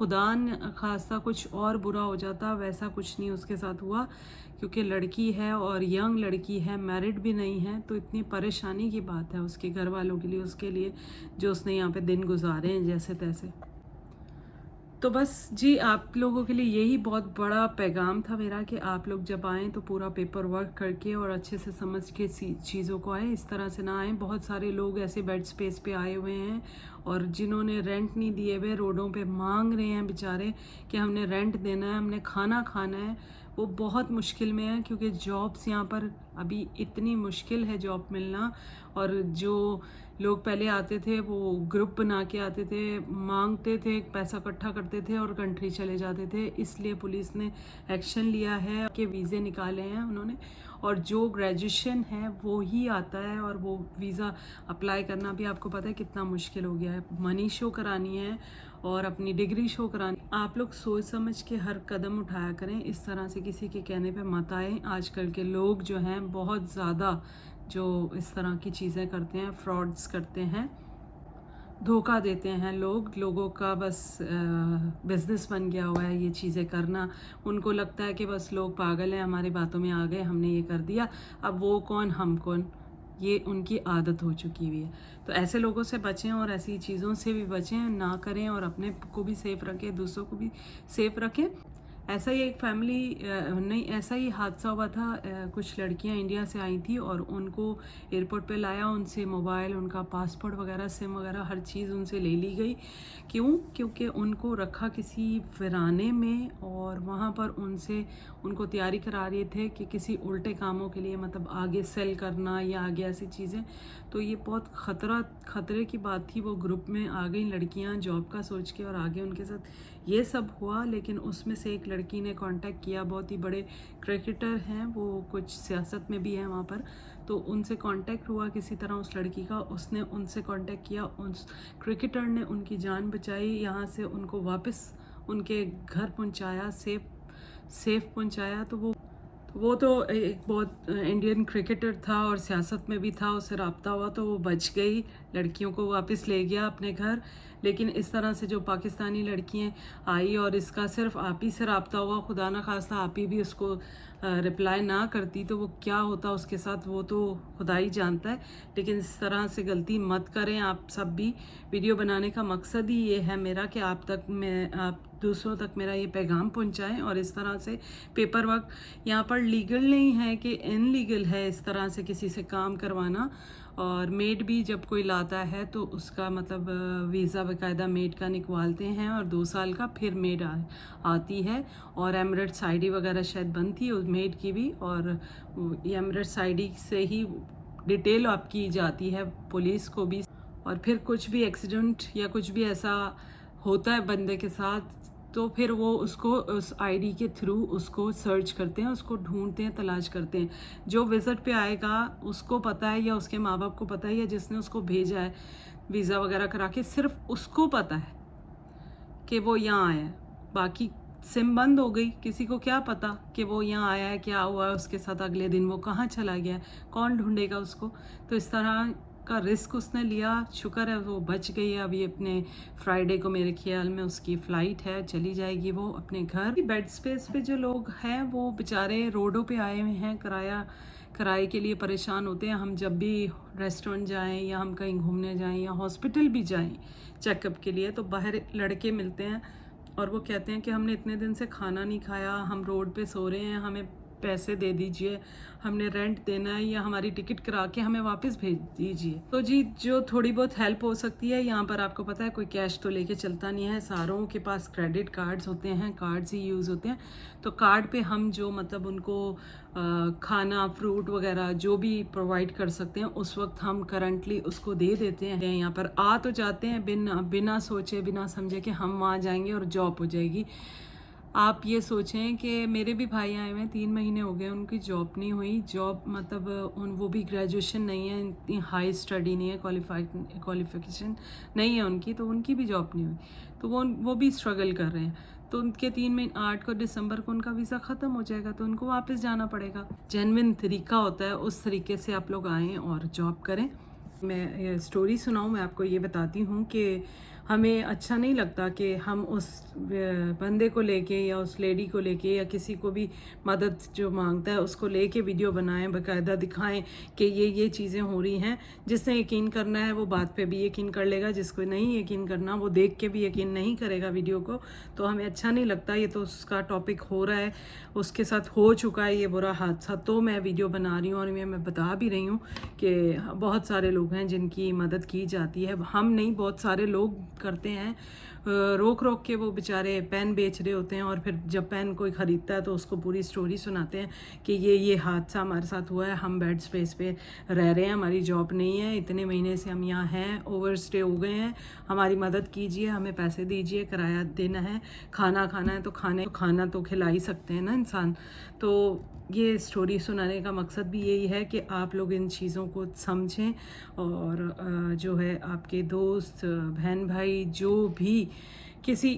خدا نہ خواستہ کچھ اور برا ہو جاتا، ویسا کچھ نہیں اس کے ساتھ ہوا، کیونکہ لڑکی ہے اور ینگ لڑکی ہے، میرڈ بھی نہیں ہے، تو اتنی پریشانی کی بات ہے اس کے گھر والوں کے لیے، اس کے لیے جو اس نے یہاں پہ دن گزارے ہیں جیسے تیسے۔ تو بس جی آپ لوگوں کے لیے یہی بہت بڑا پیغام تھا میرا کہ آپ لوگ جب آئیں تو پورا پیپر ورک کر کے اور اچھے سے سمجھ کے چیزوں کو آئیں، اس طرح سے نہ آئیں۔ بہت سارے لوگ ایسے بیڈ سپیس پہ آئے ہوئے ہیں اور جنہوں نے رینٹ نہیں دیے ہوئے روڈوں پہ مانگ رہے ہیں بیچارے کہ ہم نے رینٹ دینا ہے، ہم نے کھانا کھانا ہے، وہ بہت مشکل میں ہیں کیونکہ جابس یہاں پر ابھی اتنی مشکل ہے جاب ملنا، اور جو لوگ پہلے آتے تھے وہ گروپ بنا کے آتے تھے، مانگتے تھے، پیسہ اکٹھا کرتے تھے اور کنٹری چلے جاتے تھے، اس لیے پولیس نے ایکشن لیا ہے کہ ویزے نکالے ہیں انہوں نے، اور جو گریجویشن ہے وہی آتا ہے، اور وہ ویزا اپلائی کرنا بھی آپ کو پتہ ہے کتنا مشکل ہو گیا ہے، منی شو کرانی ہے اور اپنی ڈگری شو کرانی۔ آپ لوگ سوچ سمجھ کے ہر قدم اٹھایا کریں، اس طرح سے کسی کے کہنے پہ مت آئیں۔ آج کل کے لوگ جو ہیں بہت زیادہ جو اس طرح کی چیزیں کرتے ہیں، فراڈز کرتے ہیں، دھوکہ دیتے ہیں، لوگوں کا بس بزنس بن گیا ہوا ہے یہ چیزیں کرنا۔ ان کو لگتا ہے کہ بس لوگ پاگل ہیں، ہماری باتوں میں آ گئے، ہم نے یہ کر دیا، اب وہ کون ہم کون، یہ ان کی عادت ہو چکی ہوئی ہے۔ تو ایسے لوگوں سے بچیں اور ایسی چیزوں سے بھی بچیں، نہ کریں، اور اپنے کو بھی سیف رکھیں، دوسروں کو بھی سیف رکھیں۔ ایسا ہی ایک فیملی نہیں ایسا ہی حادثہ ہوا تھا، کچھ لڑکیاں انڈیا سے آئی تھیں اور ان کو ایئرپورٹ پہ لایا، ان سے موبائل، ان کا پاسپورٹ وغیرہ، سم وغیرہ ہر چیز ان سے لے لی گئی۔ کیونکہ ان کو رکھا کسی ویرانے میں، اور وہاں پر ان کو تیاری کرا رہے تھے کہ کسی الٹے کاموں کے لیے، مطلب آگے سیل کرنا یا آگے ایسی چیزیں۔ تو یہ بہت خطرے کی بات تھی، وہ گروپ میں آ گئی لڑکیاں جاب کا سوچ کے، اور آگے ان کے ساتھ یہ سب ہوا۔ لیکن اس میں سے ایک لڑکی نے کانٹیکٹ کیا، بہت ہی بڑے کرکٹر ہیں وہ، کچھ سیاست میں بھی ہیں وہاں پر، تو ان سے کانٹیکٹ ہوا کسی طرح اس لڑکی کا، اس نے ان سے کانٹیکٹ کیا، اس کرکٹر نے ان کی جان بچائی، یہاں سے ان کو واپس ان کے گھر پہنچایا، سیف پہنچایا۔ تو وہ تو ایک بہت انڈین کرکٹر تھا اور سیاست میں بھی تھا، اس سے رابطہ ہوا تو وہ بچ گئی، لڑکیوں کو واپس لے گیا اپنے گھر۔ لیکن اس طرح سے جو پاکستانی لڑکیاں آئی اور اس کا صرف آپ ہی سے رابطہ ہوا، خدا نہ خواستہ آپ ہی بھی اس کو رپلائی نہ کرتی تو وہ کیا ہوتا اس کے ساتھ، وہ تو خدا ہی جانتا ہے۔ لیکن اس طرح سے غلطی مت کریں آپ سب بھی۔ ویڈیو بنانے کا مقصد ہی یہ ہے میرا کہ آپ دوسروں تک میرا یہ پیغام پہنچائیں، اور اس طرح سے پیپر ورک یہاں پر لیگل نہیں ہے کہ ان لیگل ہے اس طرح سے کسی سے کام کروانا۔ اور میڈ بھی جب کوئی لاتا ہے تو اس کا مطلب ویزا باقاعدہ میڈ کا نکوالتے ہیں، اور 2 سال کا پھر میڈ آتی ہے، اور ایمریٹس آئی ڈی وغیرہ شاید بنتی ہے میڈ کی بھی، اور ایمریٹس آئی ڈی سے ہی ڈیٹیل آپ کی جاتی ہے پولیس کو بھی۔ اور پھر کچھ بھی ایکسیڈنٹ یا کچھ بھی ایسا ہوتا ہے بندے کے ساتھ تو پھر وہ اس کو اس آئی ڈی کے تھرو اس کو سرچ کرتے ہیں، اس کو ڈھونڈتے ہیں، تلاش کرتے ہیں۔ جو وزٹ پہ آئے گا اس کو پتہ ہے، یا اس کے ماں باپ کو پتہ ہے، یا جس نے اس کو بھیجا ہے ویزا وغیرہ کرا کے، صرف اس کو پتہ ہے کہ وہ یہاں آیا ہے۔ باقی سم بند ہو گئی، کسی کو کیا پتہ کہ وہ یہاں آیا ہے، کیا ہوا ہے اس کے ساتھ، اگلے دن وہ کہاں چلا گیا ہے، کون ڈھونڈے گا اس کو۔ تو اس طرح کا رسک اس نے لیا، شکر ہے وہ بچ گئی ہے۔ ابھی اپنے فرائیڈے کو میرے خیال میں اس کی فلائٹ ہے، چلی جائے گی وہ اپنے گھر۔ بیڈ سپیس پہ جو لوگ ہیں وہ بیچارے روڈوں پہ آئے ہوئے ہیں، کرائے کے لیے پریشان ہوتے ہیں۔ ہم جب بھی ریسٹورنٹ جائیں یا ہم کہیں گھومنے جائیں یا ہاسپٹل بھی جائیں چیک اپ کے لیے، تو باہر لڑکے ملتے ہیں اور وہ کہتے ہیں کہ ہم نے اتنے دن سے کھانا نہیں کھایا، ہم روڈ پہ سو رہے ہیں، ہمیں پیسے دے دیجئے، ہم نے رینٹ دینا ہے، یا ہماری ٹکٹ کرا کے ہمیں واپس بھیج دیجئے۔ تو جی جو تھوڑی بہت ہیلپ ہو سکتی ہے یہاں پر، آپ کو پتہ ہے کوئی کیش تو لے کے چلتا نہیں ہے، ساروں کے پاس کریڈٹ کارڈز ہوتے ہیں، کارڈز ہی یوز ہوتے ہیں۔ تو کارڈ پہ ہم جو مطلب ان کو کھانا، فروٹ وغیرہ جو بھی پرووائڈ کر سکتے ہیں اس وقت ہم کرنٹلی اس کو دے دیتے ہیں۔ یہاں پر آ تو جاتے ہیں بنا سوچے بنا سمجھے کہ ہم وہاں جائیں گے اور جاب ہو جائے گی۔ آپ یہ سوچیں کہ میرے بھی بھائی آئے ہوئے ہیں، 3 مہینے ہو گئے ان کی جاب نہیں ہوئی، جاب مطلب وہ بھی گریجویشن نہیں ہے، اتنی ہائی اسٹڈی نہیں ہے، کوالیفیکیشن نہیں ہے ان کی، تو ان کی بھی جاب نہیں ہوئی، تو وہ بھی اسٹرگل کر رہے ہیں۔ تو ان کے 8 کو دسمبر کو ان کا ویزا ختم ہو جائے گا، تو ان کو واپس جانا پڑے گا۔ جینوئن طریقہ ہوتا ہے، اس طریقے سے آپ لوگ آئیں اور جاب کریں۔ میں یہ اسٹوری سناؤں، میں آپ کو یہ بتاتی ہوں کہ ہمیں اچھا نہیں لگتا کہ ہم اس بندے کو لے کے یا اس لیڈی کو لے کے یا کسی کو بھی مدد جو مانگتا ہے اس کو لے کے ویڈیو بنائیں، باقاعدہ دکھائیں کہ یہ چیزیں ہو رہی ہیں. جس نے یقین کرنا ہے وہ بات پہ بھی یقین کر لے گا، جس کو نہیں یقین کرنا وہ دیکھ کے بھی یقین نہیں کرے گا ویڈیو کو. تو ہمیں اچھا نہیں لگتا. یہ تو اس کا ٹاپک ہو رہا ہے، اس کے ساتھ ہو چکا ہے یہ برا حادثہ، تو میں ویڈیو بنا رہی ہوں اور میں بتا بھی رہی ہوں کہ بہت سارے لوگ ہیں جن کی مدد کی جاتی ہے. ہم نہیں، بہت سارے لوگ کرتے ہیں. روک کے وہ بیچارے پین بیچ رہے ہوتے ہیں اور پھر جب پین کوئی خریدتا ہے تو اس کو پوری سٹوری سناتے ہیں کہ یہ حادثہ ہمارے ساتھ ہوا ہے، ہم بیڈ سپیس پہ رہ رہے ہیں، ہماری جاب نہیں ہے، اتنے مہینے سے ہم یہاں ہیں، اوور سٹے ہو گئے ہیں، ہماری مدد کیجئے، ہمیں پیسے دیجئے، کرایہ دینا ہے، کھانا ہے تو کھانا تو کھلا ہی سکتے ہیں نا انسان. تو یہ سٹوری سنانے کا مقصد بھی یہی ہے کہ آپ لوگ ان چیزوں کو سمجھیں اور جو ہے آپ کے دوست، بہن بھائی جو بھی کسی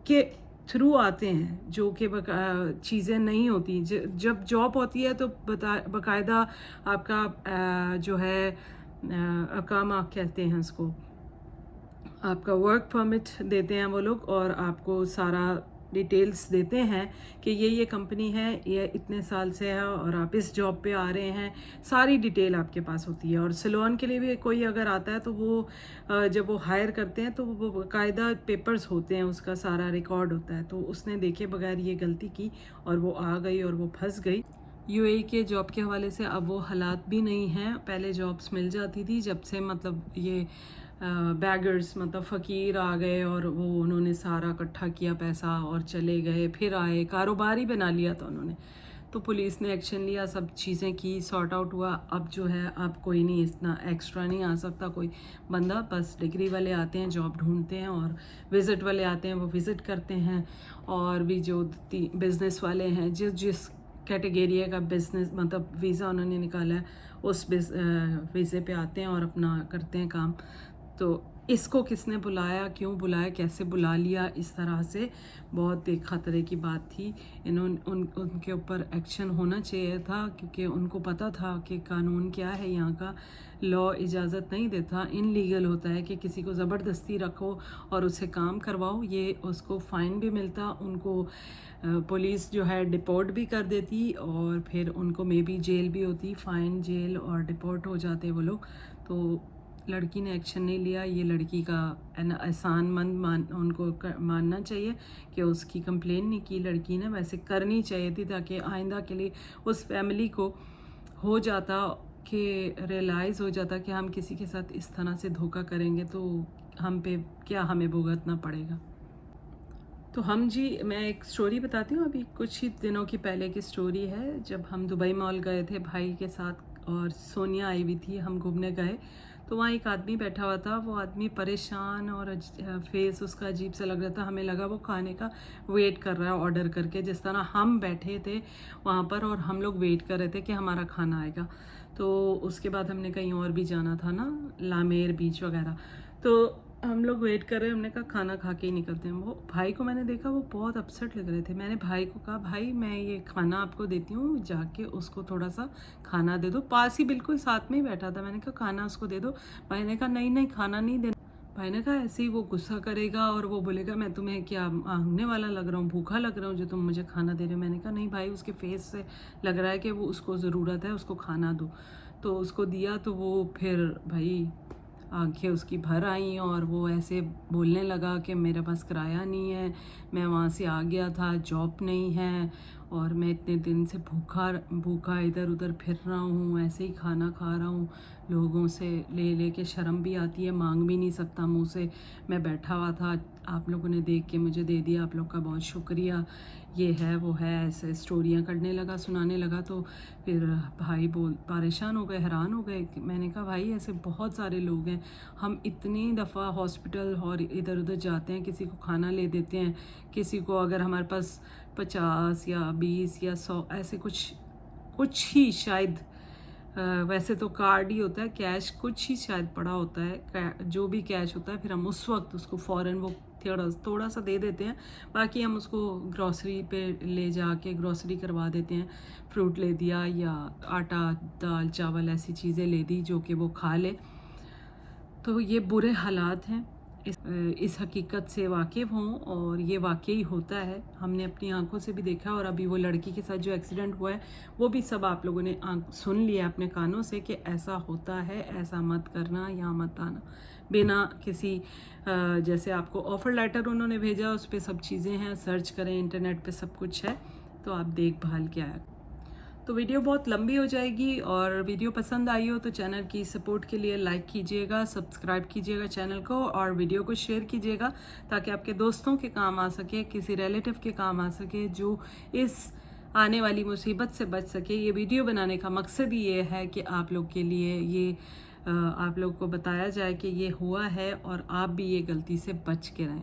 کے تھرو آتے ہیں جو کہ چیزیں نہیں ہوتی، جب جاب ہوتی ہے تو باقاعدہ آپ کا جو ہے اقامہ کہتے ہیں اس کو، آپ کا ورک پرمٹ دیتے ہیں وہ لوگ اور آپ کو سارا ڈیٹیلز دیتے ہیں کہ یہ کمپنی ہے، یہ اتنے سال سے ہے اور آپ اس جاب پہ آ رہے ہیں. ساری ڈیٹیل آپ کے پاس ہوتی ہے. اور سلون کے لیے بھی کوئی اگر آتا ہے تو وہ جب وہ ہائر کرتے ہیں تو وہ باقاعدہ پیپرز ہوتے ہیں، اس کا سارا ریکارڈ ہوتا ہے. تو اس نے دیکھے بغیر یہ غلطی کی اور وہ آ گئی اور وہ پھنس گئی. UAE کے جاب کے حوالے سے اب وہ حالات بھی نہیں ہیں. پہلے جابس مل جاتی تھی، جب سے مطلب یہ بیگرز مطلب فقیر آ گئے اور وہ انہوں نے سارا اکٹھا کیا پیسہ اور چلے گئے، پھر آئے، کاروبار ہی بنا لیا تھا انہوں نے. تو پولیس نے ایکشن لیا، سب چیزیں کی، سارٹ آؤٹ ہوا. اب جو ہے اب کوئی نہیں اتنا ایکسٹرا نہیں آ سکتا کوئی بندہ. بس ڈگری والے آتے ہیں، جاب ڈھونڈتے ہیں، اور وزٹ والے آتے ہیں، وہ وزٹ کرتے ہیں. اور بھی جو بزنس والے ہیں، جس کیٹیگری کا بزنس مطلب ویزا انہوں نے نکالا ہے اس ویزے پہ آتے ہیں اور اپنا کرتے ہیں کام. تو اس کو کس نے بلایا، کیوں بلایا، کیسے بلا لیا، اس طرح سے بہت ایک خطرے کی بات تھی. ان کے اوپر ایکشن ہونا چاہیے تھا کیونکہ ان کو پتہ تھا کہ قانون کیا ہے یہاں کا. لا اجازت نہیں دیتا، ان لیگل ہوتا ہے کہ کسی کو زبردستی رکھو اور اسے کام کرواؤ. یہ اس کو فائن بھی ملتا، ان کو پولیس جو ہے ڈپورٹ بھی کر دیتی اور پھر ان کو مے بی جیل بھی ہوتی، فائن، جیل اور ڈپورٹ ہو جاتے وہ لوگ. تو لڑکی نے ایکشن نہیں لیا. یہ لڑکی کا احسان مند ان کو ماننا چاہیے کہ اس کی کمپلین نہیں کی لڑکی نے. ویسے کرنی چاہیے تھی تاکہ آئندہ کے لیے اس فیملی کو ہو جاتا کہ ریئلائز ہو جاتا کہ ہم کسی کے ساتھ اس طرح سے دھوکہ کریں گے تو ہم پہ کیا ہمیں بھگتنا پڑے گا. تو میں ایک سٹوری بتاتی ہوں. ابھی کچھ ہی دنوں کی پہلے کی سٹوری ہے. جب ہم دبئی مال گئے تھے بھائی کے ساتھ اور سونیا آئی ہوئی تھی، ہم گھومنے گئے تو وہاں ایک آدمی بیٹھا ہوا تھا. وہ آدمی پریشان اور فیس اس کا عجیب سا لگ رہا تھا. ہمیں لگا وہ کھانے کا ویٹ کر رہا ہے آرڈر کر کے، جس طرح ہم بیٹھے تھے وہاں پر اور ہم لوگ ویٹ کر رہے تھے کہ ہمارا کھانا آئے گا. تو اس کے بعد ہم نے کہیں اور بھی جانا تھا نا، لامیر بیچ وغیرہ. تو ہم لوگ ویٹ کر رہے، ہم نے کہا کھانا کھا کے ہی نکلتے ہیں. وہ بھائی کو میں نے دیکھا وہ بہت اپسٹ لگ رہے تھے. میں نے بھائی کو کہا بھائی میں یہ کھانا آپ کو دیتی ہوں، جا کے اس کو تھوڑا سا کھانا دے دو. پاس ہی بالکل ساتھ میں ہی بیٹھا تھا. میں نے کہا کھانا اس کو دے دو. بھائی نے کہا نہیں کھانا نہیں دینا. بھائی نے کہا ایسے ہی وہ غصہ کرے گا اور وہ بولے گا میں تمہیں کیا مانگنے والا لگ رہا ہوں، بھوکا لگ رہا ہوں جو تم مجھے کھانا دے رہے ہو. میں نے کہا نہیں بھائی، اس کے فیس سے لگ رہا ہے کہ وہ اس کو ضرورت ہے، اس کو کھانا دو. تو اس کو دیا تو وہ پھر بھائی آنکھیں اس کی بھر آئیں اور وہ ایسے بولنے لگا کہ میرے پاس کرایہ نہیں ہے، میں وہاں سے آ گیا تھا، جاب نہیں ہے اور میں اتنے دن سے بھوکا ادھر ادھر پھر رہا ہوں، ایسے ہی کھانا کھا رہا ہوں، لوگوں سے لے کے شرم بھی آتی ہے، مانگ بھی نہیں سکتا منہ سے. میں بیٹھا ہوا تھا، آپ لوگوں نے دیکھ کے مجھے دے دیا، آپ لوگ کا بہت شکریہ، یہ ہے وہ ہے. ایسے اسٹوریاں کرنے لگا، سنانے لگا. تو پھر بھائی پریشان ہو گئے، حیران ہو گئے. میں نے کہا بھائی ایسے بہت سارے لوگ ہیں، ہم اتنی دفعہ ہاسپٹل اور ادھر ادھر جاتے ہیں، کسی کو کھانا لے دیتے ہیں، کسی کو اگر ہمارے پاس 50 یا 20 یا 100 ایسے کچھ ہی شاید، ویسے تو کارڈ ہی ہوتا ہے، کیش کچھ ہی شاید پڑا ہوتا ہے، جو بھی کیش ہوتا ہے پھر ہم اس وقت اس کو فوراً وہ تھوڑا سا دے دیتے ہیں. باقی ہم اس کو گروسری پہ لے جا کے گروسری کروا دیتے ہیں. فروٹ لے دیا یا آٹا، دال، چاول ایسی چیزیں لے دی جو کہ وہ کھا لے. تو یہ برے حالات ہیں. اس حقیقت سے واقف ہوں اور یہ واقعی ہوتا ہے. ہم نے اپنی آنکھوں سے بھی دیکھا اور ابھی وہ لڑکی کے ساتھ جو ایکسیڈنٹ ہوا ہے وہ بھی سب آپ لوگوں نے سن لیا اپنے کانوں سے کہ ایسا ہوتا ہے, ایسا مت کرنا یا مت آنا. بنا کسی جیسے آپ کو آفر لیٹر انہوں نے بھیجا, اس پہ سب چیزیں ہیں, سرچ کریں انٹرنیٹ پہ سب کچھ ہے, تو آپ دیکھ بھال کے آیا. تو ویڈیو بہت لمبی ہو جائے گی, اور ویڈیو پسند آئی ہو تو چینل کی سپورٹ کے لیے لائک کیجئے گا, سبسکرائب کیجئے گا چینل کو, اور ویڈیو کو شیئر کیجئے گا تاکہ آپ کے دوستوں کے کام آ سکے, کسی ریلیٹیو کے کام آ سکے جو اس آنے والی مصیبت سے بچ سکے. یہ ویڈیو بنانے کا مقصد ہی یہ ہے کہ آپ لوگ کے لیے یہ آپ لوگ کو بتایا جائے کہ یہ ہوا ہے اور آپ بھی یہ غلطی سے بچ کے رہیں.